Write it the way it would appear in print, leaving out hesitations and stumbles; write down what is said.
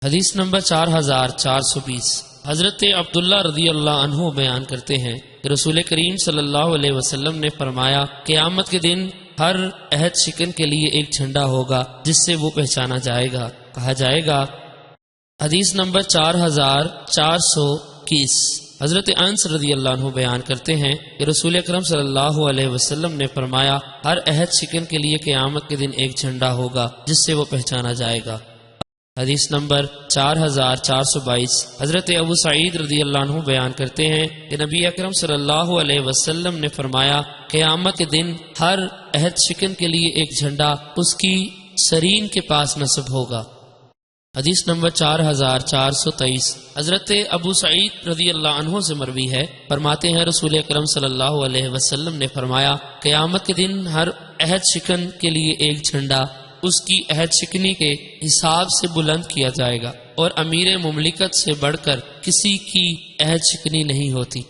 حدیث نمبر 4420 حضرت عبداللہ رضی اللہ عنہ بیان کرتے ہیں کہ رسول کریم صلی اللہ علیہ وسلم نے فرمایا قیامت کے دن ہر عہد شکن کے لیے ایک جھنڈا ہوگا جس سے وہ پہچانا جائے گا، کہا جائے گا۔ حدیث نمبر 4421 حضرت انس رضی اللہ عنہ بیان کرتے ہیں کہ رسول اکرم صلی اللہ علیہ وسلم نے فرمایا ہر عہد شکن کے لیے قیامت کے دن ایک جھنڈا ہوگا جس سے وہ پہچانا جائے گا۔ حدیث نمبر 4422 حضرت ابو سعید رضی اللہ عنہ بیان کرتے ہیں کہ نبی اکرم صلی اللہ علیہ وسلم نے فرمایا قیامت کے دن ہر عہد شکن کے لیے ایک جھنڈا اس کی سرین کے پاس نصب ہوگا۔ حدیث نمبر 4423 حضرت ابو سعید رضی اللہ عنہ سے مروی ہے، فرماتے ہیں رسول اکرم صلی اللہ علیہ وسلم نے فرمایا قیامت کے دن ہر عہد شکن کے لیے ایک جھنڈا اس کی عہد شکنی کے حساب سے بلند کیا جائے گا، اور امیر مملکت سے بڑھ کر کسی کی عہد شکنی نہیں ہوتی۔